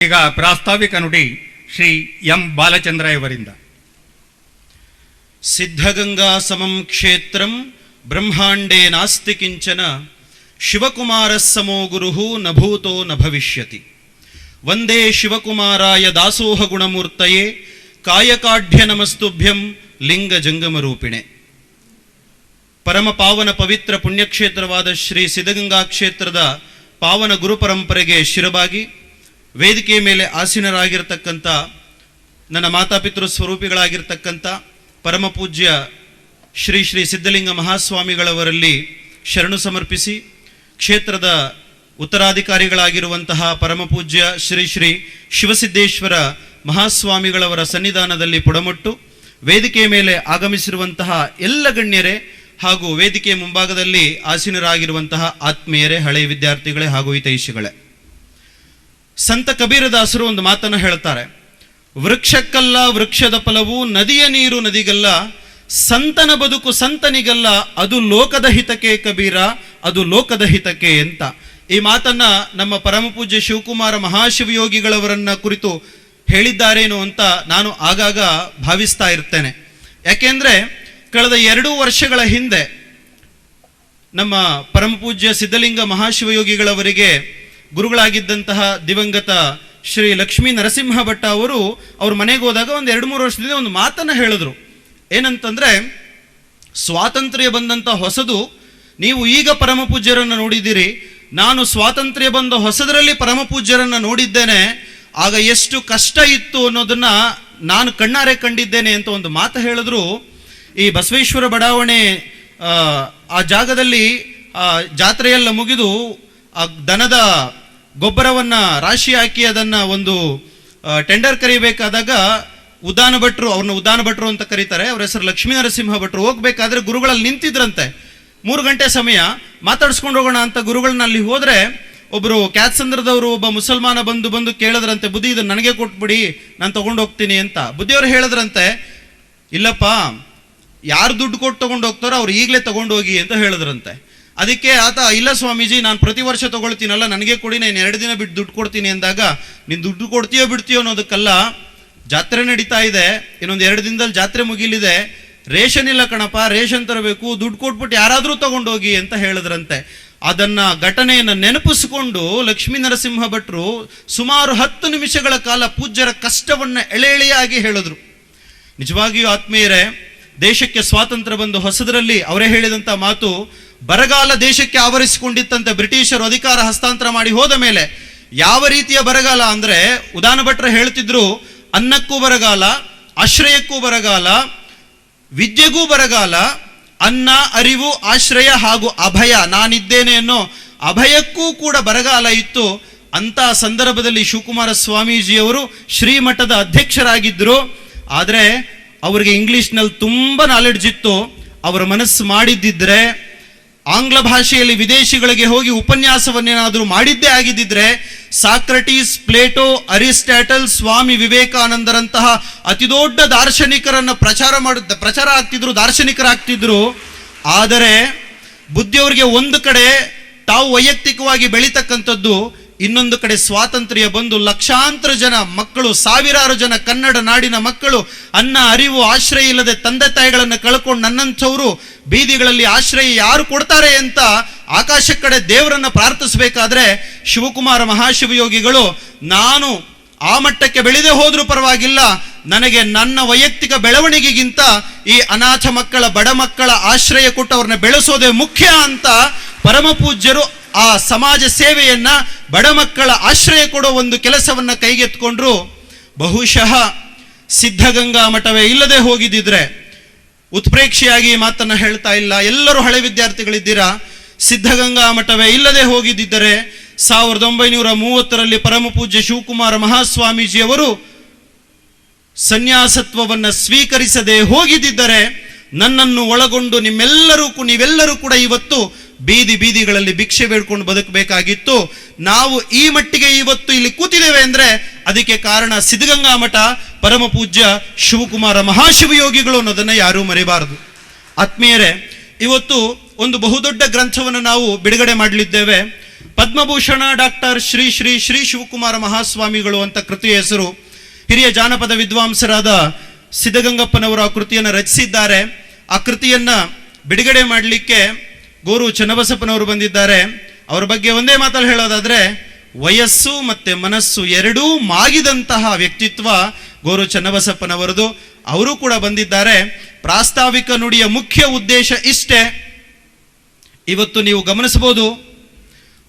ಈಗ ಪ್ರಾಸ್ತಾವಿಕ ನುಡಿ ಶ್ರೀ ಎಂ ಬಾಲಚಂದ್ರ ಇವರಿಂದ. ಸಿದ್ಧಗಂಗಾ ಸಮಂ ಕ್ಷೇತ್ರಂ ಬ್ರಹ್ಮಾಂಡೇ ನಾಸ್ತಿ ಕಿಂಚನ ಶಿವಕುಮಾರ ಸಮೋ ಗುರುಹು ನ ಭೂತೋ ನ ಭವಿಷ್ಯತಿ. ವಂದೇ ಶಿವಕುಮಾರಾಯ ದಾಸೋಹ ಗುಣಮೂರ್ತಯೇ ಕಾಯಕಾಢ್ಯ ನಮಸ್ತುಭ್ಯಂ ಲಿಂಗ ಜಂಗಮರೂಪಿಣೆ. ಪರಮ ಪಾವನ ಪವಿತ್ರ ಪುಣ್ಯಕ್ಷೇತ್ರವಾದ ಶ್ರೀ ಸಿದ್ಧಗಂಗಾ ಕ್ಷೇತ್ರದ ಪಾವನ ಗುರು ಪರಂಪರೆಗೆ ಶಿರಬಾಗಿ ವೇದಿಕೆಯ ಮೇಲೆ ಆಸೀನರಾಗಿರ್ತಕ್ಕಂಥ ನನ್ನ ಮಾತಾಪಿತೃ ಸ್ವರೂಪಿಗಳಾಗಿರ್ತಕ್ಕಂಥ ಪರಮ ಪೂಜ್ಯ ಶ್ರೀ ಶ್ರೀ ಸಿದ್ಧಲಿಂಗ ಮಹಾಸ್ವಾಮಿಗಳವರಲ್ಲಿ ಶರಣು ಸಮರ್ಪಿಸಿ, ಕ್ಷೇತ್ರದ ಉತ್ತರಾಧಿಕಾರಿಗಳಾಗಿರುವಂತಹ ಪರಮ ಪೂಜ್ಯ ಶ್ರೀ ಶ್ರೀ ಶಿವಸಿದ್ದೇಶ್ವರ ಮಹಾಸ್ವಾಮಿಗಳವರ ಸನ್ನಿಧಾನದಲ್ಲಿ ಪುಡಮೊಟ್ಟು ವೇದಿಕೆಯ ಮೇಲೆ ಆಗಮಿಸಿರುವಂತಹ ಎಲ್ಲ ಗಣ್ಯರೇ ಹಾಗೂ ವೇದಿಕೆಯ ಮುಂಭಾಗದಲ್ಲಿ ಆಸೀನರಾಗಿರುವಂತಹ ಆತ್ಮೀಯರೇ, ಹಳೆಯ ವಿದ್ಯಾರ್ಥಿಗಳೇ ಹಾಗೂ ಹಿತೈಷಿಗಳೇ, ಸಂತ ಕಬೀರದಾಸರು ಒಂದು ಮಾತನ್ನು ಹೇಳ್ತಾರೆ. ವೃಕ್ಷಕ್ಕಲ್ಲ ವೃಕ್ಷದ ಫಲವು, ನದಿಯ ನೀರು ನದಿಗಲ್ಲ, ಸಂತನ ಬದುಕು ಸಂತನಿಗಲ್ಲ, ಅದು ಲೋಕದ ಹಿತಕ್ಕೆ ಕಬೀರ, ಅದು ಲೋಕದ ಹಿತಕ್ಕೆ ಅಂತ. ಈ ಮಾತನ್ನ ನಮ್ಮ ಪರಮ ಪೂಜ್ಯ ಶಿವಕುಮಾರ ಮಹಾಶಿವಯೋಗಿಗಳವರನ್ನ ಕುರಿತು ಹೇಳಿದ್ದಾರೇನು ಅಂತ ನಾನು ಆಗಾಗ ಭಾವಿಸ್ತಾ ಇರ್ತೇನೆ. ಯಾಕೆಂದ್ರೆ ಕಳೆದ 2 ವರ್ಷಗಳ ಹಿಂದೆ ನಮ್ಮ ಪರಮ ಪೂಜ್ಯ ಸಿದ್ಧಲಿಂಗ ಮಹಾಶಿವಯೋಗಿಗಳವರಿಗೆ ಗುರುಗಳಾಗಿದ್ದಂತಹ ದಿವಂಗತ ಶ್ರೀ ಲಕ್ಷ್ಮೀ ನರಸಿಂಹ ಭಟ್ಟ ಅವರು ಅವ್ರ ಮನೆಗೆ ಹೋದಾಗ ಒಂದು 2-3 ವರ್ಷದಿಂದ ಒಂದು ಮಾತನ್ನ ಹೇಳಿದ್ರು. ಏನಂತಂದ್ರೆ, ಸ್ವಾತಂತ್ರ್ಯ ಬಂದಂತ ಹೊಸದು, ನೀವು ಈಗ ಪರಮ ಪೂಜ್ಯರನ್ನ ನೋಡಿದ್ದೀರಿ, ನಾನು ಸ್ವಾತಂತ್ರ್ಯ ಬಂದ ಹೊಸದರಲ್ಲಿ ಪರಮ ಪೂಜ್ಯರನ್ನ ನೋಡಿದ್ದೇನೆ, ಆಗ ಎಷ್ಟು ಕಷ್ಟ ಇತ್ತು ಅನ್ನೋದನ್ನ ನಾನು ಕಣ್ಣಾರೆ ಕಂಡಿದ್ದೇನೆ ಅಂತ ಒಂದು ಮಾತು ಹೇಳಿದ್ರು. ಈ ಬಸವೇಶ್ವರ ಬಡಾವಣೆ ಆ ಜಾಗದಲ್ಲಿ ಜಾತ್ರೆಯೆಲ್ಲ ಮುಗಿದು ಆ ದನದ ಗೊಬ್ಬರವನ್ನ ರಾಶಿ ಹಾಕಿ ಅದನ್ನ ಒಂದು ಟೆಂಡರ್ ಕರಿಬೇಕಾದಾಗ ಉದಾನ ಭಟ್ರು, ಅವ್ರನ್ನ ಉದಾನ ಭಟ್ರು ಅಂತ ಕರೀತಾರೆ, ಅವ್ರ ಹೆಸರು ಲಕ್ಷ್ಮೀ ನರಸಿಂಹ ಭಟ್ರು, ಹೋಗ್ಬೇಕಾದ್ರೆ ಗುರುಗಳಲ್ಲಿ ನಿಂತಿದ್ರಂತೆ. 3 ಗಂಟೆ ಸಮಯ ಮಾತಾಡ್ಸ್ಕೊಂಡು ಹೋಗೋಣ ಅಂತ ಗುರುಗಳನ್ನ ಅಲ್ಲಿ ಹೋದ್ರೆ ಒಬ್ರು ಕ್ಯಾತ್ಸಂದ್ರದವರು ಒಬ್ಬ ಮುಸಲ್ಮಾನ ಬಂದು ಕೇಳಿದ್ರಂತೆ, ಬುದ್ಧಿ ಇದನ್ನ ನನಗೆ ಕೊಟ್ಬಿಡಿ, ನಾನು ತಗೊಂಡು ಹೋಗ್ತೀನಿ ಅಂತ. ಬುದ್ಧಿಯವರು ಹೇಳಿದ್ರಂತೆ, ಇಲ್ಲಪ್ಪ, ಯಾರು ದುಡ್ಡು ಕೊಟ್ಟು ತಗೊಂಡು ಹೋಗ್ತಾರೋ ಅವ್ರು ಈಗಲೇ ತಗೊಂಡು ಹೋಗಿ ಅಂತ ಹೇಳಿದ್ರಂತೆ. ಅದಕ್ಕೆ ಆತ, ಇಲ್ಲ ಸ್ವಾಮೀಜಿ, ನಾನು ಪ್ರತಿ ವರ್ಷ ತಗೊಳ್ತೀನಲ್ಲ, ನನಗೆ ಕೊಡಿ, ನಾನು 2 ದಿನ ಬಿಟ್ಟು ದುಡ್ಡು ಕೊಡ್ತೀನಿ ಅಂದಾಗ, ನೀನು ದುಡ್ಡು ಕೊಡ್ತೀಯೋ ಬಿಡ್ತೀಯೋ ಅನ್ನೋದಕ್ಕಲ್ಲ, ಜಾತ್ರೆ ನಡೀತಾ ಇದೆ, ಇನ್ನೊಂದು 2 ದಿನದಲ್ಲಿ ಜಾತ್ರೆ ಮುಗಿಲಿದೆ, ರೇಷನ್ ಇಲ್ಲ ಕಣಪ್ಪ, ರೇಷನ್ ತರಬೇಕು, ದುಡ್ಡು ಕೊಟ್ಬಿಟ್ಟು ಯಾರಾದರೂ ತಗೊಂಡೋಗಿ ಅಂತ ಹೇಳಿದ್ರಂತೆ. ಅದನ್ನ ಘಟನೆಯನ್ನು ನೆನಪಿಸಿಕೊಂಡು ಲಕ್ಷ್ಮೀ ನರಸಿಂಹ ಭಟ್ರು ಸುಮಾರು 10 ನಿಮಿಷಗಳ ಕಾಲ ಪೂಜ್ಯರ ಕಷ್ಟವನ್ನ ಎಳೆಯಾಗಿ ಹೇಳಿದ್ರು. ನಿಜವಾಗಿಯೂ ಆತ್ಮೀಯರೇ, ದೇಶಕ್ಕೆ ಸ್ವಾತಂತ್ರ್ಯ ಬಂದು ಹೊಸದರಲ್ಲಿ ಅವರೇ ಹೇಳಿದಂತ ಮಾತು, ಬರಗಾಲ ದೇಶಕ್ಕೆ ಆವರಿಸಿಕೊಂಡಿತ್ತಂತೆ ಬ್ರಿಟಿಷರು ಅಧಿಕಾರ ಹಸ್ತಾಂತರ ಮಾಡಿ ಹೋದ ಮೇಲೆ. ಯಾವ ರೀತಿಯ ಬರಗಾಲ ಅಂದ್ರೆ, ಉದಾನ ಭಟ್ರು ಹೇಳ್ತಿದ್ರು, ಅನ್ನಕ್ಕೂ ಬರಗಾಲ, ಆಶ್ರಯಕ್ಕೂ ಬರಗಾಲ, ವಿದ್ಯೆಗೂ ಬರಗಾಲ, ಅನ್ನ, ಅರಿವು, ಆಶ್ರಯ ಹಾಗೂ ಅಭಯ, ನಾನಿದ್ದೇನೆ ಅನ್ನೋ ಅಭಯಕ್ಕೂ ಕೂಡ ಬರಗಾಲ ಇತ್ತು. ಅಂತ ಸಂದರ್ಭದಲ್ಲಿ ಶಿವಕುಮಾರ ಸ್ವಾಮೀಜಿಯವರು ಶ್ರೀಮಠದ ಅಧ್ಯಕ್ಷರಾಗಿದ್ದರು. ಆದರೆ ಅವರಿಗೆ ಇಂಗ್ಲಿಷ್ನಲ್ಲಿ ತುಂಬಾ ನಾಲೆಡ್ಜ್ ಇತ್ತು. ಅವರ ಮನಸ್ಸು ಮಾಡಿದ್ದಿದ್ರೆ, ಆಂಗ್ಲ ಭಾಷೆಯಲ್ಲಿ ವಿದೇಶಿಗಳಿಗೆ ಹೋಗಿ ಉಪನ್ಯಾಸವನ್ನೇನಾದರೂ ಮಾಡಿದ್ದೇ ಆಗಿದ್ದಿದ್ರೆ, ಸಾಕ್ರಟೀಸ್, ಪ್ಲೇಟೋ, ಅರಿಸ್ಟಾಟಲ್, ಸ್ವಾಮಿ ವಿವೇಕಾನಂದರಂತಹ ಅತಿ ದೊಡ್ಡ ದಾರ್ಶನಿಕರನ್ನ ಪ್ರಚಾರ ಆಗ್ತಿದ್ರು, ದಾರ್ಶನಿಕರಾಗ್ತಿದ್ರು. ಆದರೆ ಬುದ್ಧಿಯವರಿಗೆ ಒಂದು ಕಡೆ ತಾವು ವೈಯಕ್ತಿಕವಾಗಿ ಬೆಳೀತಕ್ಕಂಥದ್ದು, ಇನ್ನೊಂದು ಕಡೆ ಸ್ವಾತಂತ್ರ್ಯ ಬಂದು ಲಕ್ಷಾಂತರ ಜನ ಮಕ್ಕಳು, ಸಾವಿರಾರು ಜನ ಕನ್ನಡ ನಾಡಿನ ಮಕ್ಕಳು ಅನ್ನ, ಅರಿವು, ಆಶ್ರಯ ಇಲ್ಲದೆ ತಂದೆ ತಾಯಿಗಳನ್ನು ಕಳ್ಕೊಂಡು ನನ್ನಂಥವರು ಬೀದಿಗಳಲ್ಲಿ ಆಶ್ರಯ ಯಾರು ಕೊಡ್ತಾರೆ ಅಂತ ಆಕಾಶ ಕಡೆ ದೇವರನ್ನ ಪ್ರಾರ್ಥಿಸಬೇಕಾದ್ರೆ, ಶಿವಕುಮಾರ ಮಹಾಶಿವಯೋಗಿಗಳು, ನಾನು ಆ ಮಟ್ಟಕ್ಕೆ ಬೆಳೆದೇ ಹೋದ್ರೂ ಪರವಾಗಿಲ್ಲ, ನನಗೆ ನನ್ನ ವೈಯಕ್ತಿಕ ಬೆಳವಣಿಗೆಗಿಂತ ಈ ಅನಾಥ ಮಕ್ಕಳ, ಬಡ ಮಕ್ಕಳ ಆಶ್ರಯ ಕೊಟ್ಟು ಅವ್ರನ್ನ ಬೆಳೆಸೋದೇ ಮುಖ್ಯ ಅಂತ ಪರಮ ಪೂಜ್ಯರು ಆ ಸಮಾಜ ಸೇವೆಯನ್ನ, ಬಡ ಮಕ್ಕಳ ಆಶ್ರಯ ಕೊಡೋ ಒಂದು ಕೆಲಸವನ್ನ ಕೈಗೆತ್ಕೊಂಡ್ರು. ಬಹುಶಃ ಸಿದ್ಧಗಂಗಾ ಮಠವೇ ಇಲ್ಲದೆ ಹೋಗಿದ್ದಿದ್ರೆ, ಉತ್ಪ್ರೇಕ್ಷೆಯಾಗಿ ಮಾತನ್ನ ಹೇಳ್ತಾ ಇಲ್ಲ, ಎಲ್ಲರೂ ಹಳೆ ವಿದ್ಯಾರ್ಥಿಗಳಿದ್ದೀರಾ, ಸಿದ್ಧಗಂಗಾ ಮಠವೇ ಇಲ್ಲದೆ ಹೋಗಿದ್ದಿದ್ದರೆ 1930ರಲ್ಲಿ ಪರಮ ಪೂಜ್ಯ ಶಿವಕುಮಾರ ಮಹಾಸ್ವಾಮೀಜಿಯವರು ಸನ್ಯಾಸತ್ವವನ್ನ ಸ್ವೀಕರಿಸದೆ ಹೋಗಿದ್ದಿದ್ದರೆ, ನನ್ನನ್ನು ಒಳಗೊಂಡು ನೀವೆಲ್ಲರೂ ಕೂಡ ಇವತ್ತು ಬೀದಿಗಳಲ್ಲಿ ಭಿಕ್ಷೆ ಬೇಡ್ಕೊಂಡು ಬದುಕಬೇಕಾಗಿತ್ತು. ನಾವು ಈ ಮಟ್ಟಿಗೆ ಇವತ್ತು ಇಲ್ಲಿ ಕೂತಿದ್ದೇವೆ ಅಂದ್ರೆ ಅದಕ್ಕೆ ಕಾರಣ ಸಿದ್ಧಗಂಗಾ ಮಠ, ಪರಮ ಪೂಜ್ಯ ಶಿವಕುಮಾರ ಮಹಾಶಿವಯೋಗಿಗಳು ಅನ್ನೋದನ್ನ ಯಾರೂ ಮರೆಯಬಾರದು. ಆತ್ಮೀಯರೇ, ಇವತ್ತು ಒಂದು ಬಹುದೊಡ್ಡ ಗ್ರಂಥವನ್ನು ನಾವು ಬಿಡುಗಡೆ ಮಾಡಲಿದ್ದೇವೆ. ಪದ್ಮಭೂಷಣ ಡಾಕ್ಟರ್ ಶ್ರೀ ಶ್ರೀ ಶ್ರೀ ಶಿವಕುಮಾರ ಮಹಾಸ್ವಾಮಿಗಳು ಅಂತ ಕೃತಿಯ ಹೆಸರು. ಹಿರಿಯ ಜಾನಪದ ವಿದ್ವಾಂಸರಾದ ಸಿದ್ಧಗಂಗಪ್ಪನವರು ಆ ಕೃತಿಯನ್ನು ರಚಿಸಿದ್ದಾರೆ. ಆ ಕೃತಿಯನ್ನ ಬಿಡುಗಡೆ ಮಾಡಲಿಕ್ಕೆ ಗೋರು ಚನ್ನಬಸಪ್ಪನವರು ಬಂದಿದ್ದಾರೆ. ಅವರ ಬಗ್ಗೆ ಒಂದೇ ಮಾತಲ್ಲಿ ಹೇಳೋದಾದ್ರೆ, ವಯಸ್ಸು ಮತ್ತೆ ಮನಸ್ಸು ಎರಡೂ ಮಾಗಿದಂತಹ ವ್ಯಕ್ತಿತ್ವ ಗೋರು ಚನ್ನಬಸಪ್ಪನವರದು. ಅವರು ಕೂಡ ಬಂದಿದ್ದಾರೆ. ಪ್ರಾಸ್ತಾವಿಕ ನುಡಿಯ ಮುಖ್ಯ ಉದ್ದೇಶ ಇಷ್ಟೇ. ಇವತ್ತು ನೀವು ಗಮನಿಸಬಹುದು,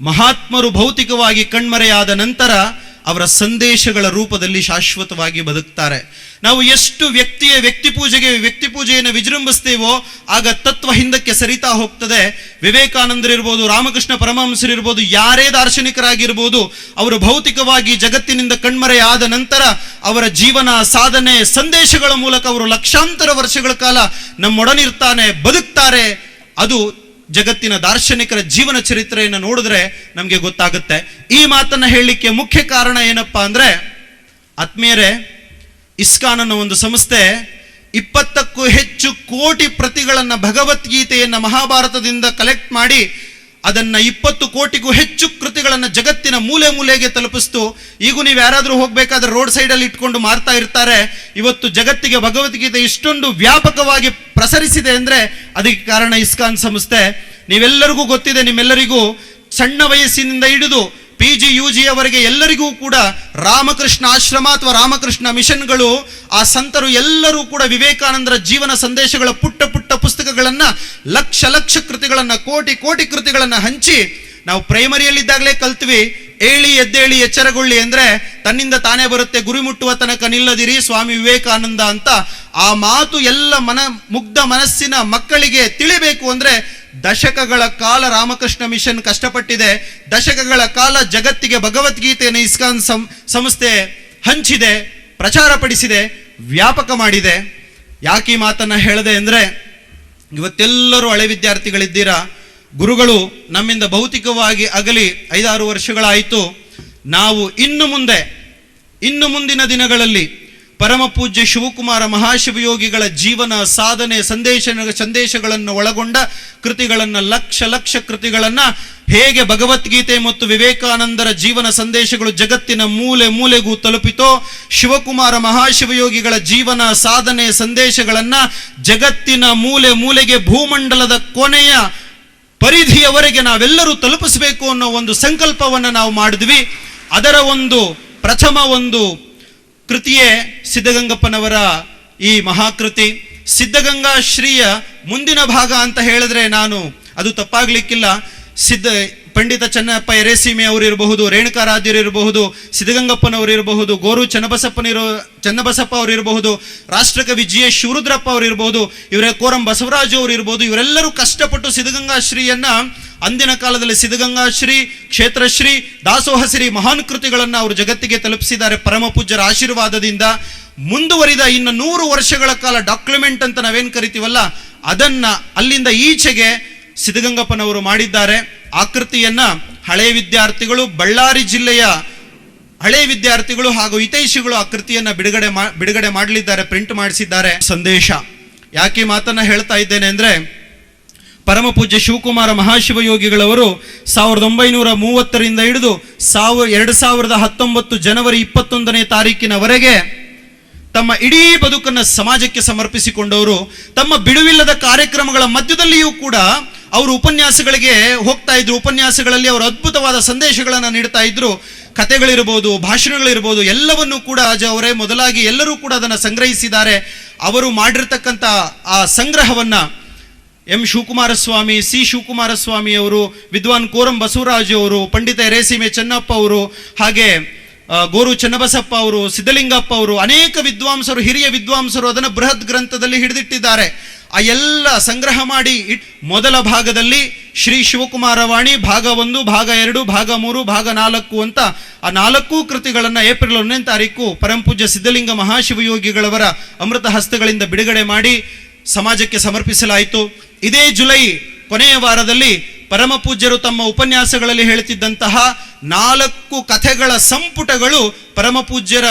ಮಹಾತ್ಮರು ಭೌತಿಕವಾಗಿ ಕಣ್ಮರೆಯಾದ ನಂತರ ಅವರ ಸಂದೇಶಗಳ ರೂಪದಲ್ಲಿ ಶಾಶ್ವತವಾಗಿ ಬದುಕ್ತಾರೆ. ನಾವು ಎಷ್ಟು ವ್ಯಕ್ತಿ ಪೂಜೆಯನ್ನು ವಿಜೃಂಭಿಸ್ತೇವೋ ಆಗ ತತ್ವ ಹಿಂದಕ್ಕೆ ಸರಿತಾ ಹೋಗ್ತದೆ. ವಿವೇಕಾನಂದರಿರ್ಬೋದು, ರಾಮಕೃಷ್ಣ ಪರಮಹಂಸರಿರ್ಬೋದು, ಯಾರೇ ದಾರ್ಶನಿಕರಾಗಿರ್ಬೋದು, ಅವರು ಭೌತಿಕವಾಗಿ ಜಗತ್ತಿನಿಂದ ಕಣ್ಮರೆಯಾದ ನಂತರ ಅವರ ಜೀವನ ಸಾಧನೆ ಸಂದೇಶಗಳ ಮೂಲಕ ಅವರು ಲಕ್ಷಾಂತರ ವರ್ಷಗಳ ಕಾಲ ನಮ್ಮೊಡನಿರ್ತಾನೆ, ಬದುಕ್ತಾರೆ. ಅದು ಜಗತ್ತಿನ ದಾರ್ಶನಿಕರ ಜೀವನ ಚರಿತ್ರೆಯನ್ನು ನೋಡಿದ್ರೆ ನಮಗೆ ಗೊತ್ತಾಗುತ್ತೆ. ಈ ಮಾತನ್ನ ಹೇಳಲಿಕ್ಕೆ ಮುಖ್ಯ ಕಾರಣ ಏನಪ್ಪಾ ಅಂದ್ರೆ, ಆತ್ಮೀಯರೇ, ಇಸ್ಕಾನ್ ಅನ್ನೋ ಒಂದು ಸಂಸ್ಥೆ 20ಕ್ಕೂ ಹೆಚ್ಚು ಕೋಟಿ ಪ್ರತಿಗಳನ್ನ, ಭಗವದ್ಗೀತೆಯನ್ನ ಮಹಾಭಾರತದಿಂದ ಕಲೆಕ್ಟ್ ಮಾಡಿ ಅದನ್ನ 20 ಕೋಟಿಗೂ ಹೆಚ್ಚು ಕೃತಿಗಳನ್ನ ಜಗತ್ತಿನ ಮೂಲೆ ಮೂಲೆಗೆ ತಲುಪಿಸ್ತು. ಈಗ ನೀವು ಯಾರಾದ್ರೂ ಹೋಗ್ಬೇಕಾದ್ರೆ ರೋಡ್ ಸೈಡ್ ಅಲ್ಲಿ ಇಟ್ಕೊಂಡು ಮಾರ್ತಾ ಇರ್ತಾರೆ. ಇವತ್ತು ಜಗತ್ತಿಗೆ ಭಗವದ್ಗೀತೆ ಇಷ್ಟೊಂದು ವ್ಯಾಪಕವಾಗಿ ಪ್ರಸರಿಸಿದೆ ಅಂದ್ರೆ ಅದಕ್ಕೆ ಕಾರಣ ಇಸ್ಕಾನ್ ಸಂಸ್ಥೆ. ನೀವೆಲ್ಲರಿಗೂ ಗೊತ್ತಿದೆ, ನಿಮ್ಮೆಲ್ಲರಿಗೂ ಸಣ್ಣ ವಯಸ್ಸಿನಿಂದ ಹಿಡಿದು PG UG ಅವರಿಗೆ ಎಲ್ಲರಿಗೂ ಕೂಡ ರಾಮಕೃಷ್ಣ ಆಶ್ರಮ ಅಥವಾ ರಾಮಕೃಷ್ಣ ಮಿಷನ್ಗಳು, ಆ ಸಂತರು ಎಲ್ಲರೂ ಕೂಡ ವಿವೇಕಾನಂದರ ಜೀವನ ಸಂದೇಶಗಳ ಪುಟ್ಟ ಪುಟ್ಟ ಪುಸ್ತಕಗಳನ್ನ, ಲಕ್ಷ ಕೃತಿಗಳನ್ನ, ಕೋಟಿ ಕೃತಿಗಳನ್ನ ಹಂಚಿ, ನಾವು ಪ್ರೈಮರಿಯಲ್ಲಿದ್ದಾಗಲೇ ಕಲ್ತ್ವಿ, ಏಳಿ ಎದ್ದೇಳಿ ಎಚ್ಚರಗೊಳ್ಳಿ ಅಂದ್ರೆ ತನ್ನಿಂದ ತಾನೇ ಬರುತ್ತೆ, ಗುರಿ ಮುಟ್ಟುವ ತನಕ ನಿಲ್ಲದಿರಿ, ಸ್ವಾಮಿ ವಿವೇಕಾನಂದ ಅಂತ. ಆ ಮಾತು ಎಲ್ಲ ಮುಗ್ಧ ಮನಸ್ಸಿನ ಮಕ್ಕಳಿಗೆ ತಿಳಿಬೇಕು ಅಂದ್ರೆ ದಶಕಗಳ ಕಾಲ ರಾಮಕೃಷ್ಣ ಮಿಷನ್ ಕಷ್ಟಪಟ್ಟಿದೆ. ದಶಕಗಳ ಕಾಲ ಜಗತ್ತಿಗೆ ಭಗವದ್ಗೀತೆಯನ್ನು ಇಸ್ಕಾನ್ ಸಂಸ್ಥೆ ಹಂಚಿದೆ, ಪ್ರಚಾರ ಪಡಿಸಿದೆ, ವ್ಯಾಪಕ ಮಾಡಿದೆ. ಯಾಕೆ ಈ ಮಾತನ್ನ ಹೇಳಿದೆ ಅಂದ್ರೆ, ಇವತ್ತೆಲ್ಲರೂ ಹಳೆ ವಿದ್ಯಾರ್ಥಿಗಳಿದ್ದೀರಾ. ಗುರುಗಳು ನಮ್ಮಿಂದ ಭೌತಿಕವಾಗಿ ಅಗಲಿ 5-6 ವರ್ಷಗಳಾಯಿತು. ನಾವು ಇನ್ನು ಮುಂದಿನ ದಿನಗಳಲ್ಲಿ ಪರಮ ಪೂಜ್ಯ ಶಿವಕುಮಾರ ಮಹಾಶಿವಯೋಗಿಗಳ ಜೀವನ ಸಾಧನೆ ಸಂದೇಶಗಳನ್ನು ಒಳಗೊಂಡ ಕೃತಿಗಳನ್ನ, ಲಕ್ಷ ಕೃತಿಗಳನ್ನ, ಹೇಗೆ ಭಗವದ್ಗೀತೆ ಮತ್ತು ವಿವೇಕಾನಂದರ ಜೀವನ ಸಂದೇಶಗಳು ಜಗತ್ತಿನ ಮೂಲೆ ಮೂಲೆಗೂ ತಲುಪಿತೋ, ಶಿವಕುಮಾರ ಮಹಾಶಿವಯೋಗಿಗಳ ಜೀವನ ಸಾಧನೆ ಸಂದೇಶಗಳನ್ನ ಜಗತ್ತಿನ ಮೂಲೆ ಮೂಲೆಗೆ, ಭೂಮಂಡಲದ ಕೊನೆಯ ಪರಿಧಿಯವರೆಗೆ ನಾವೆಲ್ಲರೂ ತಲುಪಿಸಬೇಕು ಅನ್ನೋ ಒಂದು ಸಂಕಲ್ಪವನ್ನು ನಾವು ಮಾಡಿದ್ವಿ. ಅದರ ಪ್ರಥಮ ಕೃತಿಯೇ ಸಿದ್ಧಗಂಗಪ್ಪನವರ ಈ ಮಹಾಕೃತಿ. ಸಿದ್ಧಗಂಗಾ ಶ್ರೀಯ ಮುಂದಿನ ಭಾಗ ಅಂತ ಹೇಳಿದ್ರೆ ಅದು ತಪ್ಪಾಗ್ಲಿಕ್ಕಿಲ್ಲ. ಪಂಡಿತ ಚೆನ್ನಪ್ಪ ಎರೆಸೀಮೆ ಅವರು ಇರಬಹುದು, ರೇಣುಕಾರಾಧ್ಯರು ಇರಬಹುದು, ಸಿದ್ಧಗಂಗಪ್ಪನವರು ಇರಬಹುದು, ಗೋರು ಚನ್ನಬಸಪ್ಪ ಅವರು ಇರಬಹುದು, ರಾಷ್ಟ್ರಕವಿ GS ಶಿವರುದ್ರಪ್ಪ ಅವರು ಇರಬಹುದು, ಇವರೇ ಕೋರಂ ಬಸವರಾಜು ಅವರು ಇರಬಹುದು. ಇವರೆಲ್ಲರೂ ಕಷ್ಟಪಟ್ಟು ಸಿದ್ಧಗಂಗಾಶ್ರೀಯನ್ನ ಅಂದಿನ ಕಾಲದಲ್ಲಿ ಸಿದ್ಧಗಂಗಾಶ್ರೀ, ಕ್ಷೇತ್ರಶ್ರೀ, ದಾಸೋಹಶ್ರೀ ಮಹಾನ್ ಕೃತಿಗಳನ್ನ ಅವರು ಜಗತ್ತಿಗೆ ತಲುಪಿಸಿದ್ದಾರೆ. ಪರಮ ಪೂಜ್ಯರ ಆಶೀರ್ವಾದದಿಂದ ಮುಂದುವರಿದ ಇನ್ನು 100 ವರ್ಷಗಳ ಕಾಲ ಡಾಕ್ಯುಮೆಂಟ್ ಅಂತ ನಾವೇನ್ ಕರಿತೀವಲ್ಲ, ಅದನ್ನ ಅಲ್ಲಿಂದ ಈಚೆಗೆ ಸಿದ್ಧಗಂಗಪ್ಪನವರು ಮಾಡಿದ್ದಾರೆ. ಆ ಕೃತಿಯನ್ನ ಹಳೆಯ ವಿದ್ಯಾರ್ಥಿಗಳು, ಬಳ್ಳಾರಿ ಜಿಲ್ಲೆಯ ಹಳೆಯ ವಿದ್ಯಾರ್ಥಿಗಳು ಹಾಗೂ ಹಿತೈಷಿಗಳು ಆ ಕೃತಿಯನ್ನ ಬಿಡುಗಡೆ ಮಾಡಲಿದ್ದಾರೆ, ಪ್ರಿಂಟ್ ಮಾಡಿಸಿದ್ದಾರೆ. ಸಂದೇಶ ಯಾಕೆ ಮಾತನ್ನ ಹೇಳ್ತಾ ಇದ್ದೇನೆ ಅಂದ್ರೆ, ಪರಮ ಪೂಜ್ಯ ಶಿವಕುಮಾರ ಮಹಾಶಿವಯೋಗಿಗಳವರು 1930ರಿಂದ ಹಿಡಿದು 2019 ಜನವರಿ 21ನೇ ತಾರೀಕಿನವರೆಗೆ ತಮ್ಮ ಇಡೀ ಬದುಕನ್ನು ಸಮಾಜಕ್ಕೆ ಸಮರ್ಪಿಸಿಕೊಂಡವರು. ತಮ್ಮ ಬಿಡುವಿಲ್ಲದ ಕಾರ್ಯಕ್ರಮಗಳ ಮಧ್ಯದಲ್ಲಿಯೂ ಕೂಡ ಅವರು ಉಪನ್ಯಾಸಗಳಿಗೆ ಹೋಗ್ತಾ ಇದ್ರು. ಉಪನ್ಯಾಸಗಳಲ್ಲಿ ಅವರು ಅದ್ಭುತವಾದ ಸಂದೇಶಗಳನ್ನು ನೀಡ್ತಾ ಇದ್ರು. ಕಥೆಗಳಿರ್ಬೋದು, ಭಾಷಣಗಳಿರ್ಬೋದು, ಎಲ್ಲವನ್ನೂ ಕೂಡ ಅವರೇ ಮೊದಲಾಗಿ ಎಲ್ಲರೂ ಕೂಡ ಅದನ್ನು ಸಂಗ್ರಹಿಸಿದ್ದಾರೆ. ಅವರು ಮಾಡಿರ್ತಕ್ಕಂಥ ಆ ಸಂಗ್ರಹವನ್ನ ಶಿವಕುಮಾರಸ್ವಾಮಿ, ಶಿವಕುಮಾರಸ್ವಾಮಿ ಅವರು, ವಿದ್ವಾನ್ ಕೋರಂ ಬಸವರಾಜು ಅವರು, ಪಂಡಿತ ಎರೆಸೀಮೆ ಚೆನ್ನಪ್ಪ ಅವರು, ಹಾಗೆ ಗೋರು ಚನ್ನಬಸಪ್ಪ ಅವರು, ಸಿದ್ಧಲಿಂಗಪ್ಪ ಅವರು, ಅನೇಕ ವಿದ್ವಾಂಸರು, ಹಿರಿಯ ವಿದ್ವಾಂಸರು ಅದನ್ನು ಬೃಹತ್ ಗ್ರಂಥದಲ್ಲಿ ಹಿಡಿದಿಟ್ಟಿದ್ದಾರೆ. ಆ ಎಲ್ಲ ಸಂಗ್ರಹ ಮಾಡಿ ಮೊದಲ ಭಾಗದಲ್ಲಿ ಶ್ರೀ ಶಿವಕುಮಾರವಾಣಿ ಭಾಗ 1, ಭಾಗ 2, ಭಾಗ 3, ಭಾಗ 4 ಅಂತ ಆ 4 ಕೃತಿಗಳನ್ನ ಏಪ್ರಿಲ್ 1ನೇ ತಾರೀಕು ಪರಮಪೂಜ್ಯ ಸಿದ್ಧಲಿಂಗ ಮಹಾಶಿವಯೋಗಿಗಳವರ ಅಮೃತ ಹಸ್ತಗಳಿಂದ ಬಿಡುಗಡೆ ಮಾಡಿ ಸಮಾಜಕ್ಕೆ ಸಮರ್ಪಿಸಲಾಯಿತು. ಇದೇ ಜುಲೈ ಕೊನೆಯ ವಾರದಲ್ಲಿ ಪರಮ ಪೂಜ್ಯರು ತಮ್ಮ ಉಪನ್ಯಾಸಗಳಲ್ಲಿ ಹೇಳುತ್ತಿದ್ದಂತಹ 4 ಕಥೆಗಳ ಸಂಪುಟಗಳು ಪರಮ ಪೂಜ್ಯರ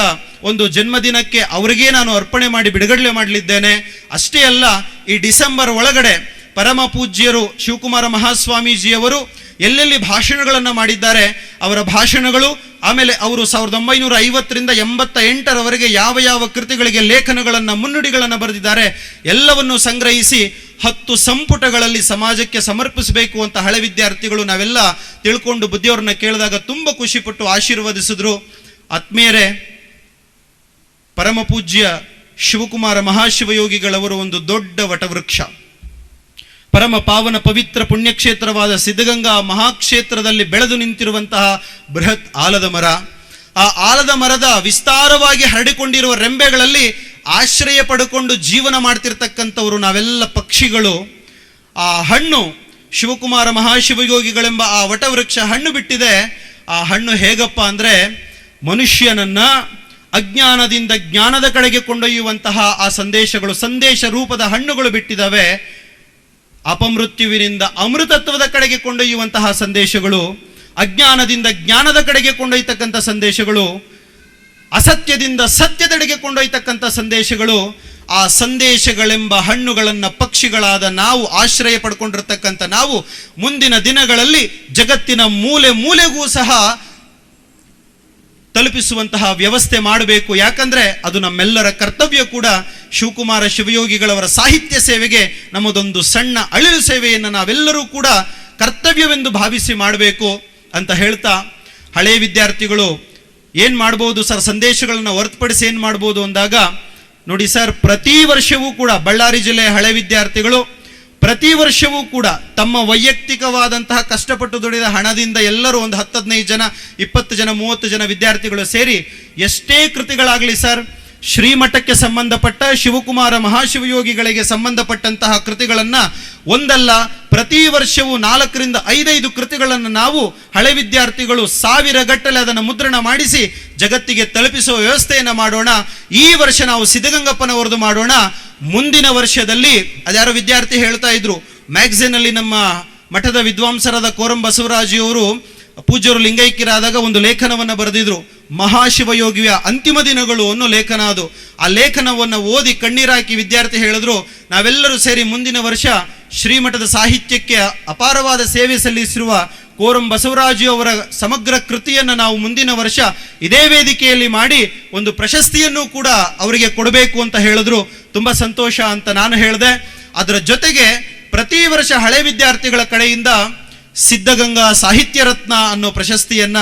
ಒಂದು ಜನ್ಮದಿನಕ್ಕೆ ಅವರಿಗೆ ನಾನು ಅರ್ಪಣೆ ಮಾಡಿ ಬಿಡುಗಡೆ ಮಾಡಲಿದ್ದೇನೆ. ಅಷ್ಟೇ ಅಲ್ಲ, ಈ ಡಿಸೆಂಬರ್ ಒಳಗಡೆ ಪರಮ ಪೂಜ್ಯರು ಶಿವಕುಮಾರ ಮಹಾಸ್ವಾಮೀಜಿಯವರು ಎಲ್ಲೆಲ್ಲಿ ಭಾಷಣಗಳನ್ನು ಮಾಡಿದ್ದಾರೆ ಅವರ ಭಾಷಣಗಳು, ಆಮೇಲೆ ಅವರು 1950ರಿಂದ 88ರವರೆಗೆ ಯಾವ ಯಾವ ಕೃತಿಗಳಿಗೆ ಲೇಖನಗಳನ್ನು ಮುನ್ನುಡಿಗಳನ್ನು ಬರೆದಿದ್ದಾರೆ ಎಲ್ಲವನ್ನು ಸಂಗ್ರಹಿಸಿ 10 ಸಂಪುಟಗಳಲ್ಲಿ ಸಮಾಜಕ್ಕೆ ಸಮರ್ಪಿಸಬೇಕು ಅಂತ ಹಳೆ ವಿದ್ಯಾರ್ಥಿಗಳು ನಾವೆಲ್ಲ ತಿಳ್ಕೊಂಡು ಬುದ್ಧಿಯವರನ್ನ ಕೇಳಿದಾಗ ತುಂಬ ಖುಷಿಪಟ್ಟು ಆಶೀರ್ವದಿಸಿದ್ರು. ಆತ್ಮೀಯರೇ, ಪರಮ ಪೂಜ್ಯ ಶಿವಕುಮಾರ ಮಹಾಶಿವಯೋಗಿಗಳವರು ಒಂದು ದೊಡ್ಡ ವಟವೃಕ್ಷ, ಪರಮ ಪಾವನ ಪವಿತ್ರ ಪುಣ್ಯಕ್ಷೇತ್ರವಾದ ಸಿದ್ಧಗಂಗಾ ಮಹಾಕ್ಷೇತ್ರದಲ್ಲಿ ಬೆಳೆದು ನಿಂತಿರುವಂತಹ ಬೃಹತ್ ಆಲದ ಮರ. ಆ ಆಲದ ಮರದ ವಿಸ್ತಾರವಾಗಿ ಹರಡಿಕೊಂಡಿರುವ ರೆಂಬೆಗಳಲ್ಲಿ ಆಶ್ರಯ ಪಡೆದುಕೊಂಡು ಜೀವನ ಮಾಡ್ತಿರ್ತಕ್ಕಂಥವರು ನಾವೆಲ್ಲ ಪಕ್ಷಿಗಳು. ಆ ಹಣ್ಣು ಶಿವಕುಮಾರ ಮಹಾಶಿವಯೋಗಿಗಳೆಂಬ ಆ ವಟವೃಕ್ಷ ಹಣ್ಣು ಬಿಟ್ಟಿದೆ. ಆ ಹಣ್ಣು ಹೇಗಪ್ಪ ಅಂದರೆ ಮನುಷ್ಯನನ್ನ ಅಜ್ಞಾನದಿಂದ ಜ್ಞಾನದ ಕಡೆಗೆ ಕೊಂಡೊಯ್ಯುವಂತಹ ಆ ಸಂದೇಶಗಳು, ಸಂದೇಶ ರೂಪದ ಹಣ್ಣುಗಳು ಬಿಟ್ಟಿದ್ದಾವೆ. ಅಪಮೃತ್ಯುವಿನಿಂದ ಅಮೃತತ್ವದ ಕಡೆಗೆ ಕೊಂಡೊಯ್ಯುವಂತಹ ಸಂದೇಶಗಳು, ಅಜ್ಞಾನದಿಂದ ಜ್ಞಾನದ ಕಡೆಗೆ ಕೊಂಡೊಯ್ತಕ್ಕಂಥ ಸಂದೇಶಗಳು, ಅಸತ್ಯದಿಂದ ಸತ್ಯದೆಡೆಗೆ ಕೊಂಡೊಯ್ತಕ್ಕಂಥ ಸಂದೇಶಗಳು. ಆ ಸಂದೇಶಗಳೆಂಬ ಹಣ್ಣುಗಳನ್ನು ಪಕ್ಷಿಗಳಾದ ನಾವು ಆಶ್ರಯ ಪಡ್ಕೊಂಡಿರ್ತಕ್ಕಂಥ ನಾವು ಮುಂದಿನ ದಿನಗಳಲ್ಲಿ ಜಗತ್ತಿನ ಮೂಲೆ ಮೂಲೆಗೂ ಸಹ ತಲುಪಿಸುವಂತಹ ವ್ಯವಸ್ಥೆ ಮಾಡಬೇಕು. ಯಾಕಂದ್ರೆ ಅದು ನಮ್ಮೆಲ್ಲರ ಕರ್ತವ್ಯ ಕೂಡ. ಶಿವಕುಮಾರ ಶಿವಯೋಗಿಗಳವರ ಸಾಹಿತ್ಯ ಸೇವೆಗೆ ನಮ್ಮದೊಂದು ಸಣ್ಣ ಅಳಿಲು ಸೇವೆಯನ್ನು ನಾವೆಲ್ಲರೂ ಕೂಡ ಕರ್ತವ್ಯವೆಂದು ಭಾವಿಸಿ ಮಾಡಬೇಕು ಅಂತ ಹೇಳ್ತಾ, ಹಳೆಯ ವಿದ್ಯಾರ್ಥಿಗಳು ಏನು ಮಾಡ್ಬೋದು ಸರ್, ಸಂದೇಶಗಳನ್ನು ಹೊರತುಪಡಿಸಿ ಏನು ಮಾಡ್ಬೋದು ಅಂದಾಗ, ನೋಡಿ ಸರ್, ಪ್ರತಿ ವರ್ಷವೂ ಕೂಡ ಬಳ್ಳಾರಿ ಜಿಲ್ಲೆಯ ಹಳೆ ವಿದ್ಯಾರ್ಥಿಗಳು ಪ್ರತಿ ವರ್ಷವೂ ಕೂಡ ತಮ್ಮ ವೈಯಕ್ತಿಕವಾದಂತಹ ಕಷ್ಟಪಟ್ಟು ದುಡಿದ ಹಣದಿಂದ ಎಲ್ಲರೂ ಒಂದು 10-15 ಜನ 20 ಜನ 30 ಜನ ವಿದ್ಯಾರ್ಥಿಗಳು ಸೇರಿ ಎಷ್ಟೇ ಕೃತಿಗಳಾಗಲಿ ಸರ್, ಶ್ರೀಮಠಕ್ಕೆ ಸಂಬಂಧಪಟ್ಟ ಶಿವಕುಮಾರ ಮಹಾಶಿವಯೋಗಿಗಳಿಗೆ ಸಂಬಂಧಪಟ್ಟಂತಹ ಕೃತಿಗಳನ್ನು ಒಂದಲ್ಲ ಪ್ರತಿ ವರ್ಷವೂ 4ರಿಂದ 5 ಕೃತಿಗಳನ್ನು ನಾವು ಹಳೆ ವಿದ್ಯಾರ್ಥಿಗಳು 1000 ಗಟ್ಟಲೆ ಅದನ್ನು ಮುದ್ರಣ ಮಾಡಿಸಿ ಜಗತ್ತಿಗೆ ತಲುಪಿಸುವ ವ್ಯವಸ್ಥೆಯನ್ನು ಮಾಡೋಣ. ಈ ವರ್ಷ ನಾವು ಸಿದ್ಧಗಂಗಪ್ಪನವರದು ಮಾಡೋಣ. ಮುಂದಿನ ವರ್ಷದಲ್ಲಿ ಅದ್ಯಾರೋ ವಿದ್ಯಾರ್ಥಿ ಹೇಳ್ತಾ ಇದ್ರು, ಮ್ಯಾಗಝಿನ್ ಅಲ್ಲಿ ನಮ್ಮ ಮಠದ ವಿದ್ವಾಂಸರಾದ ಕೋರಂ ಬಸವರಾಜಿಯವರು ಪೂಜ್ಯರು ಲಿಂಗೈಕ್ಯರಾದಾಗ ಒಂದು ಲೇಖನವನ್ನು ಬರೆದಿದ್ರು, ಮಹಾಶಿವಯೋಗಿಯ ಅಂತಿಮ ದಿನಗಳು ಅನ್ನೋ ಲೇಖನ. ಅದು ಆ ಲೇಖನವನ್ನು ಓದಿ ಕಣ್ಣೀರಾಕಿ ವಿದ್ಯಾರ್ಥಿ ಹೇಳಿದ್ರು, ನಾವೆಲ್ಲರೂ ಸೇರಿ ಮುಂದಿನ ವರ್ಷ ಶ್ರೀಮಠದ ಸಾಹಿತ್ಯಕ್ಕೆ ಅಪಾರವಾದ ಸೇವೆ ಸಲ್ಲಿಸಿರುವ ಕೋರಂ ಬಸವರಾಜಿಯವರ ಸಮಗ್ರ ಕೃತಿಯನ್ನು ನಾವು ಮುಂದಿನ ವರ್ಷ ಇದೇ ವೇದಿಕೆಯಲ್ಲಿ ಮಾಡಿ ಒಂದು ಪ್ರಶಸ್ತಿಯನ್ನು ಕೂಡ ಅವರಿಗೆ ಕೊಡಬೇಕು ಅಂತ ಹೇಳಿದ್ರು. ತುಂಬಾ ಸಂತೋಷ ಅಂತ ನಾನು ಹೇಳಿದೆ. ಅದರ ಜೊತೆಗೆ ಪ್ರತಿ ವರ್ಷ ಹಳೆ ವಿದ್ಯಾರ್ಥಿಗಳ ಕಡೆಯಿಂದ ಸಿದ್ಧಗಂಗಾ ಸಾಹಿತ್ಯ ರತ್ನ ಅನ್ನೋ ಪ್ರಶಸ್ತಿಯನ್ನ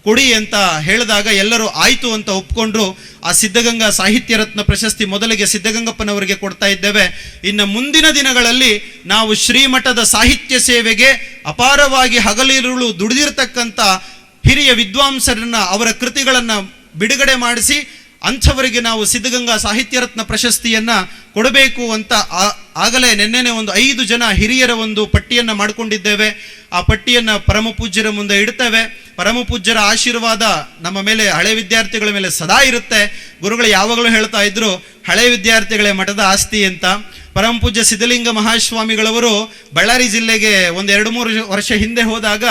ಕೊಡಿ ಅಂತ ಹೇಳಿದಾಗ ಎಲ್ಲರೂ ಆಯ್ತು ಅಂತ ಒಪ್ಕೊಂಡ್ರು. ಆ ಸಿದ್ಧಗಂಗಾ ಸಾಹಿತ್ಯ ರತ್ನ ಪ್ರಶಸ್ತಿ ಮೊದಲಿಗೆ ಸಿದ್ಧಗಂಗಪ್ಪನವರಿಗೆ ಕೊಡ್ತಾ ಇದ್ದೇವೆ. ಇನ್ನು ಮುಂದಿನ ದಿನಗಳಲ್ಲಿ ನಾವು ಶ್ರೀಮಠದ ಸಾಹಿತ್ಯ ಸೇವೆಗೆ ಅಪಾರವಾಗಿ ಹಗಲಿರುಳು ದುಡಿದಿರ್ತಕ್ಕಂಥ ಹಿರಿಯ ವಿದ್ವಾಂಸರನ್ನ ಅವರ ಕೃತಿಗಳನ್ನ ಬಿಡುಗಡೆ ಮಾಡಿಸಿ ಅಂಥವರಿಗೆ ನಾವು ಸಿದ್ಧಗಂಗಾ ಸಾಹಿತ್ಯ ರತ್ನ ಪ್ರಶಸ್ತಿಯನ್ನ ಕೊಡಬೇಕು ಅಂತ ಆಗಲೇ ನಿನ್ನೆನೆ ಒಂದು 5 ಜನ ಹಿರಿಯರ ಒಂದು ಪಟ್ಟಿಯನ್ನು ಮಾಡಿಕೊಂಡಿದ್ದೇವೆ. ಆ ಪಟ್ಟಿಯನ್ನು ಪರಮ ಪೂಜ್ಯರ ಮುಂದೆ ಇಡ್ತೇವೆ. ಪರಮ ಪೂಜ್ಯರ ಆಶೀರ್ವಾದ ನಮ್ಮ ಮೇಲೆ, ಹಳೆ ವಿದ್ಯಾರ್ಥಿಗಳ ಮೇಲೆ ಸದಾ ಇರುತ್ತೆ. ಗುರುಗಳು ಯಾವಾಗಲೂ ಹೇಳ್ತಾ ಇದ್ರು, ಹಳೆ ವಿದ್ಯಾರ್ಥಿಗಳೇ ಮಠದ ಆಸ್ತಿ ಅಂತ. ಪರಮ ಪೂಜ್ಯ ಸಿದ್ಧಲಿಂಗ ಮಹಾಸ್ವಾಮಿಗಳವರು ಬಳ್ಳಾರಿ ಜಿಲ್ಲೆಗೆ ಒಂದು 2-3 ವರ್ಷ ಹಿಂದೆ ಹೋದಾಗ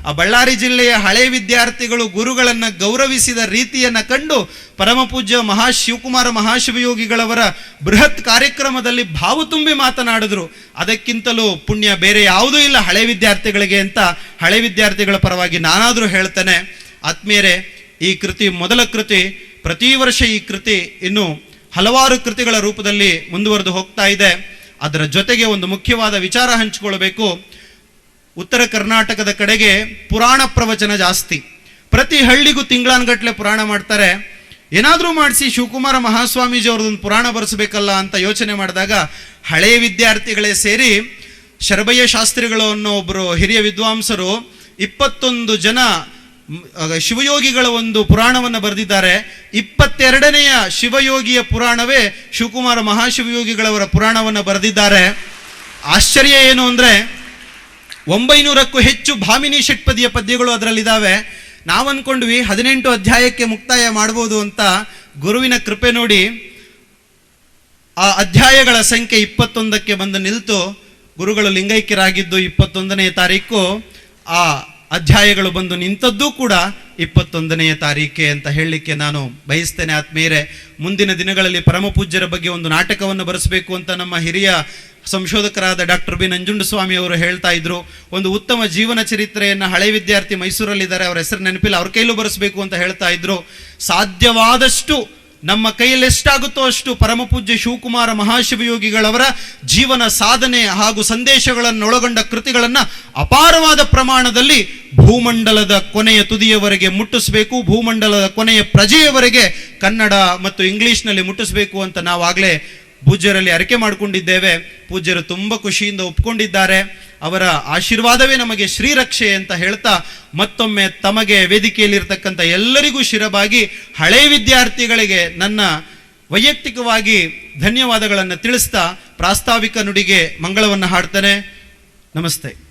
ಆ ಬಳ್ಳಾರಿ ಜಿಲ್ಲೆಯ ಹಳೆ ವಿದ್ಯಾರ್ಥಿಗಳು ಗುರುಗಳನ್ನು ಗೌರವಿಸಿದ ರೀತಿಯನ್ನ ಕಂಡು ಪರಮ ಪೂಜ್ಯ ಶಿವಕುಮಾರ ಮಹಾಶಿವಯೋಗಿಗಳವರ ಬೃಹತ್ ಕಾರ್ಯಕ್ರಮದಲ್ಲಿ ಭಾವ ತುಂಬಿ ಮಾತನಾಡಿದ್ರು. ಅದಕ್ಕಿಂತಲೂ ಪುಣ್ಯ ಬೇರೆ ಯಾವುದೂ ಇಲ್ಲ ಹಳೆ ವಿದ್ಯಾರ್ಥಿಗಳಿಗೆ ಅಂತ ಹಳೆ ವಿದ್ಯಾರ್ಥಿಗಳ ಪರವಾಗಿ ನಾನಾದರೂ ಹೇಳ್ತೇನೆ. ಆತ್ಮೀಯರೇ, ಈ ಕೃತಿ ಮೊದಲ ಕೃತಿ. ಪ್ರತಿ ವರ್ಷ ಈ ಕೃತಿ ಇನ್ನು ಹಲವಾರು ಕೃತಿಗಳ ರೂಪದಲ್ಲಿ ಮುಂದುವರೆದು ಹೋಗ್ತಾ ಇದೆ. ಅದರ ಜೊತೆಗೆ ಒಂದು ಮುಖ್ಯವಾದ ವಿಚಾರ ಹಂಚಿಕೊಳ್ಬೇಕು. ಉತ್ತರ ಕರ್ನಾಟಕದ ಕಡೆಗೆ ಪುರಾಣ ಪ್ರವಚನ ಜಾಸ್ತಿ. ಪ್ರತಿ ಹಳ್ಳಿಗೂ ತಿಂಗಳಾನ್ಗಟ್ಲೆ ಪುರಾಣ ಮಾಡ್ತಾರೆ. ಏನಾದರೂ ಮಾಡಿಸಿ ಶಿವಕುಮಾರ ಮಹಾಸ್ವಾಮೀಜಿ ಅವ್ರದ್ದೊಂದು ಪುರಾಣ ಬರೆಸಬೇಕಲ್ಲ ಅಂತ ಯೋಚನೆ ಮಾಡಿದಾಗ ಹಳೆಯ ವಿದ್ಯಾರ್ಥಿಗಳೇ ಸೇರಿ ಶರಭಯ್ಯ ಶಾಸ್ತ್ರಿಗಳು ಅನ್ನೋ ಒಬ್ಬರು ಹಿರಿಯ ವಿದ್ವಾಂಸರು 21 ಜನ ಶಿವಯೋಗಿಗಳ ಒಂದು ಪುರಾಣವನ್ನು ಬರೆದಿದ್ದಾರೆ. 22ನೇಯ ಶಿವಯೋಗಿಯ ಪುರಾಣವೇ ಶಿವಕುಮಾರ ಮಹಾಶಿವಯೋಗಿಗಳವರ ಪುರಾಣವನ್ನು ಬರೆದಿದ್ದಾರೆ. ಆಶ್ಚರ್ಯ ಏನು ಅಂದರೆ 900ಕ್ಕೂ ಹೆಚ್ಚು ಭಾಮಿನಿ ಷಟ್ಪದಿಯ ಪದ್ಯಗಳು ಅದರಲ್ಲಿದ್ದಾವೆ. ನಾವು ಅನ್ಕೊಂಡ್ವಿ 18 ಅಧ್ಯಾಯಕ್ಕೆ ಮುಕ್ತಾಯ ಮಾಡ್ಬೋದು ಅಂತ. ಗುರುವಿನ ಕೃಪೆ ನೋಡಿ ಆ ಅಧ್ಯಾಯಗಳ ಸಂಖ್ಯೆ 21ಕ್ಕೆ ಬಂದು ನಿಲ್ತು. ಗುರುಗಳು ಲಿಂಗೈಕ್ಯರಾಗಿದ್ದು 21ನೇ ತಾರೀಕು. ಆ ಅಧ್ಯಾಯಗಳು ಬಂದು ನಿಂತದ್ದೂ ಕೂಡ 21ನೆಯ ತಾರೀಕೆ ಅಂತ ಹೇಳಲಿಕ್ಕೆ ನಾನು ಬಯಸ್ತೇನೆ. ಆತ್ಮೀಯರೇ, ಮುಂದಿನ ದಿನಗಳಲ್ಲಿ ಪರಮ ಪೂಜ್ಯರ ಬಗ್ಗೆ ಒಂದು ನಾಟಕವನ್ನು ಬರೆಸಬೇಕು ಅಂತ ನಮ್ಮ ಹಿರಿಯ ಸಂಶೋಧಕರಾದ ಡಾಕ್ಟರ್ ಬಿ ನಂಜುಂಡಸ್ವಾಮಿ ಅವರು ಹೇಳ್ತಾ ಇದ್ರು. ಒಂದು ಉತ್ತಮ ಜೀವನ ಚರಿತ್ರೆಯನ್ನು ಹಳೆ ವಿದ್ಯಾರ್ಥಿ ಮೈಸೂರಲ್ಲಿದ್ದಾರೆ, ಅವರ ಹೆಸರು ನೆನಪಿಲ್ಲ, ಅವ್ರ ಕೈಲೂ ಬರೆಸಬೇಕು ಅಂತ ಹೇಳ್ತಾ ಇದ್ರು. ಸಾಧ್ಯವಾದಷ್ಟು ನಮ್ಮ ಕೈಯಲ್ಲಿ ಎಷ್ಟಾಗುತ್ತೋ ಅಷ್ಟು ಪರಮ ಪೂಜ್ಯ ಶಿವಕುಮಾರ ಮಹಾಶಿವಯೋಗಿಗಳವರ ಜೀವನ ಸಾಧನೆ ಹಾಗೂ ಸಂದೇಶಗಳನ್ನು ಒಳಗೊಂಡ ಕೃತಿಗಳನ್ನು ಅಪಾರವಾದ ಪ್ರಮಾಣದಲ್ಲಿ ಭೂಮಂಡಲದ ಕೊನೆಯ ತುದಿಯವರೆಗೆ ಮುಟ್ಟಿಸಬೇಕು, ಭೂಮಂಡಲದ ಕೊನೆಯ ಪ್ರಜೆಯವರೆಗೆ ಕನ್ನಡ ಮತ್ತು ಇಂಗ್ಲಿಷ್ನಲ್ಲಿ ಮುಟ್ಟಿಸಬೇಕು ಅಂತ ನಾವಾಗಲೇ ಪೂಜ್ಯರಲ್ಲಿ ಅರಿಕೆ ಮಾಡಿಕೊಂಡಿದ್ದೇವೆ. ಪೂಜ್ಯರು ತುಂಬ ಖುಷಿಯಿಂದ ಒಪ್ಕೊಂಡಿದ್ದಾರೆ. ಅವರ ಆಶೀರ್ವಾದವೇ ನಮಗೆ ಶ್ರೀರಕ್ಷೆ ಅಂತ ಹೇಳ್ತಾ ಮತ್ತೊಮ್ಮೆ ತಮಗೆ ವೇದಿಕೆಯಲ್ಲಿರ್ತಕ್ಕಂಥ ಎಲ್ಲರಿಗೂ ಶಿರಬಾಗಿ ಹಳೆ ವಿದ್ಯಾರ್ಥಿಗಳಿಗೆ ನನ್ನ ವೈಯಕ್ತಿಕವಾಗಿ ಧನ್ಯವಾದಗಳನ್ನು ತಿಳಿಸ್ತಾ ಪ್ರಾಸ್ತಾವಿಕ ನುಡಿಗೆ ಮಂಗಳವನ್ನು ಹಾಡ್ತಾನೆ. ನಮಸ್ತೆ.